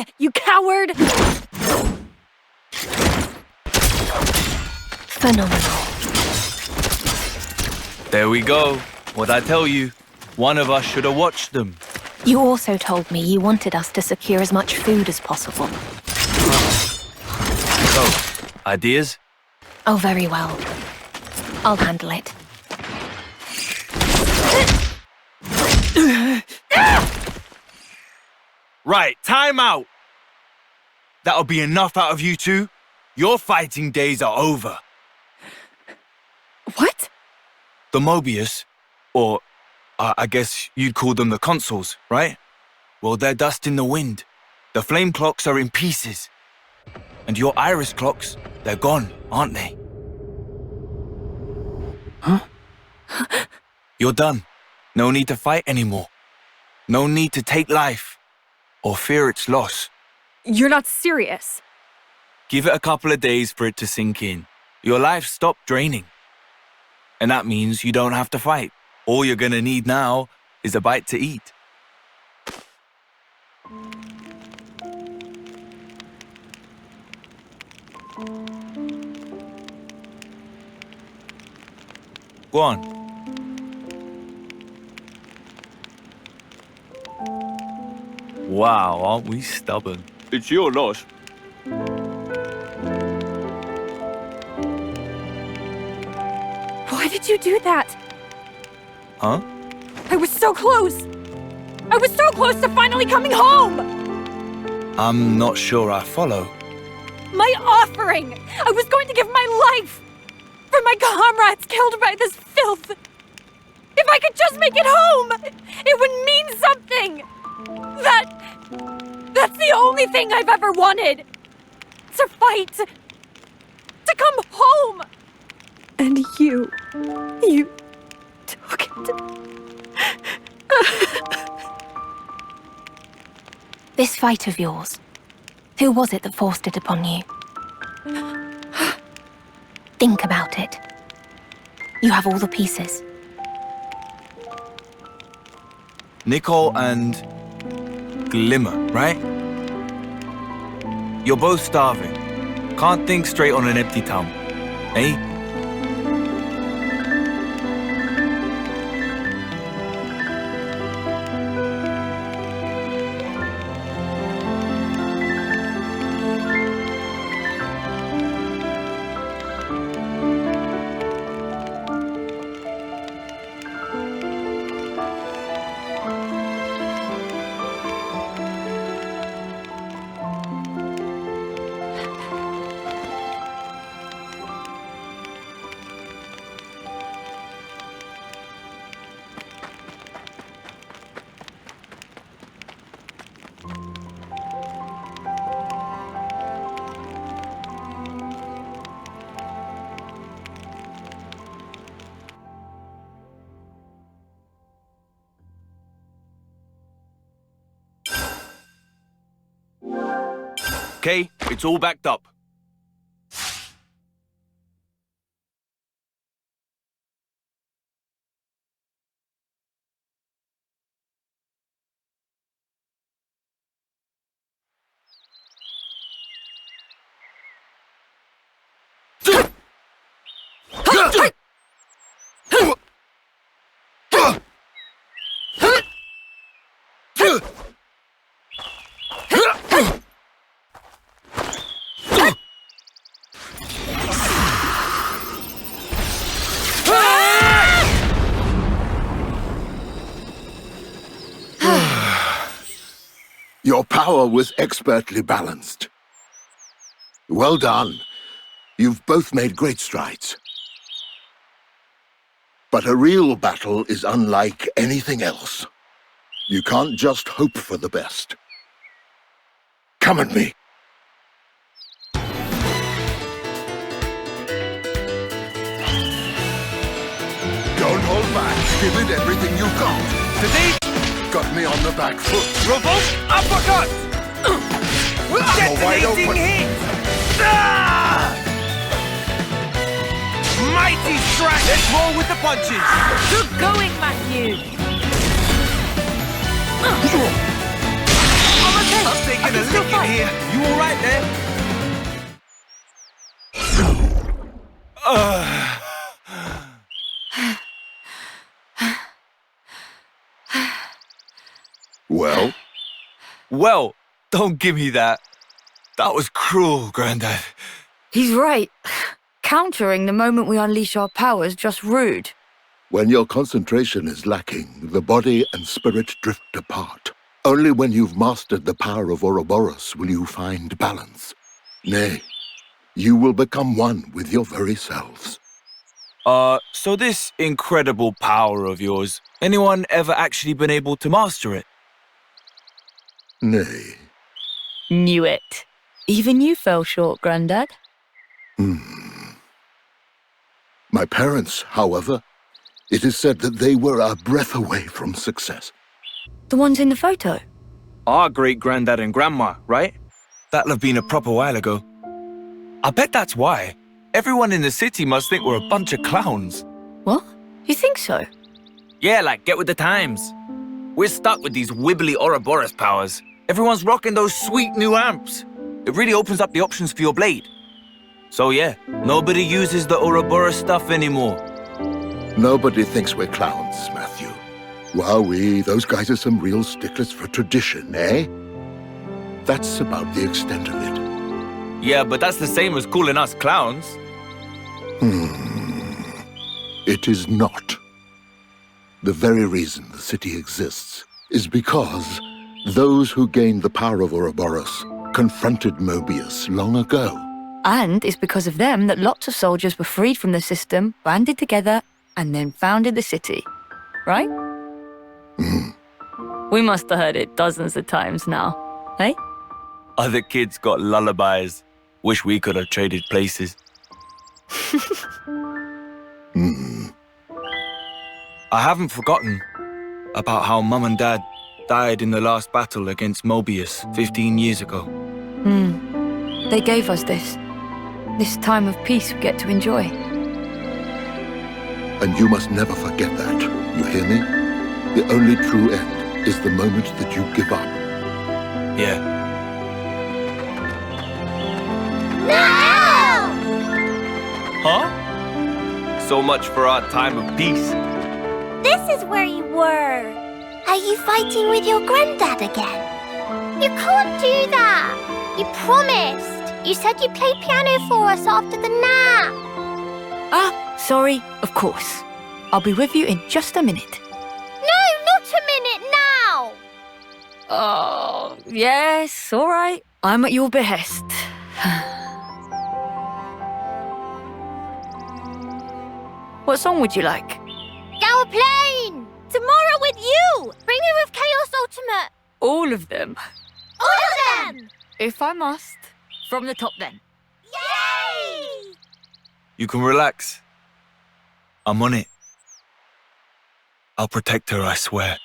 running, you coward! Phenomenal. There we go. What'd I tell you? One of us should have watched them. You also told me you wanted us to secure as much food as possible. So, ideas? Oh, very well. I'll handle it. Right, time out! That'll be enough out of you two. Your fighting days are over. What? The Mobius, or I guess you'd call them the consoles, right? Well, they're dust in the wind. The flame clocks are in pieces. And your iris clocks, they're gone, aren't they? Huh? You're done. No need to fight anymore. No need to take life or fear its loss. You're not serious. Give it a couple of days for it to sink in. Your life stopped draining. And that means you don't have to fight. All you're gonna need now is a bite to eat. Go on. Wow, aren't we stubborn? It's your loss. Why did you do that? Huh? I was so close! I was so close to finally coming home! I'm not sure I follow. My offering! I was going to give my life! For my comrades killed by this filth! If I could just make it home! It would mean something! That's the only thing I've ever wanted! To fight! To come home! And you took it. This fight of yours, who was it that forced it upon you? Think about it. You have all the pieces. Nicole and Glimmer, right? You're both starving. Can't think straight on an empty tongue, eh? Okay, it's all backed up. Your power was expertly balanced. Well done. You've both made great strides. But a real battle is unlike anything else. You can't just hope for the best. Come at me. Don't hold back. Give it everything you've got. Today, Got me on the back foot. revolt uppercut! wide Detonating open. hit! Ah! Mighty strike! Let's roll with the punches! Good going, Matthew! I'm taking a lick in here. You all right there? Well, Well, don't give me that. That was cruel, Grandad. He's right. Countering the moment we unleash our powers just rude. when your concentration is lacking, the body and spirit drift apart. Only when you've mastered the power of Ouroboros will you find balance. Nay, you will become one with your very selves. So this incredible power of yours, anyone ever actually been able to master it? Nay. Knew it. Even you fell short, Grandad. My parents, however, it is said that they were a breath away from success. The ones in the photo. Our great-granddad and grandma, right? That'll have been a proper while ago. I bet that's why. Everyone in the city must think we're a bunch of clowns. What? You think so? Yeah, like, get with the times. We're stuck with these wibbly Ouroboros powers. Everyone's rocking those sweet new amps. It really opens up the options for your blade. So yeah, nobody uses the Ouroboros stuff anymore. Nobody thinks we're clowns, Matthew. Wowee, those guys are some real sticklers for tradition, eh? That's about the extent of it. Yeah, but that's the same as calling us clowns. It is not. The very reason the city exists is because those who gained the power of Ouroboros confronted Mobius long ago. And it's because of them that lots of soldiers were freed from the system, banded together, and then founded the city. Right? We must have heard it dozens of times now, eh? Other kids got lullabies. Wish we could have traded places. I haven't forgotten about how Mum and Dad died in the last battle against Mobius 15 years ago. They gave us this time of peace we get to enjoy. And you must never forget that, you hear me? The only true end is the moment that you give up. Yeah. Huh? So much for our time of peace. This is where you were. Are you fighting with your granddad again? You can't do that. You promised. You said you'd play piano for us after the nap. Ah, sorry, of course. I'll be with you in just a minute. No, not a minute now. Oh, yes, all right. I'm at your behest. What song would you like? Go plane. Tomorrow with you. Bring me with Chaos Ultimate. All of them. All of them. If I must. From the top then. Yay! You can relax. I'm on it. I'll protect her, I swear.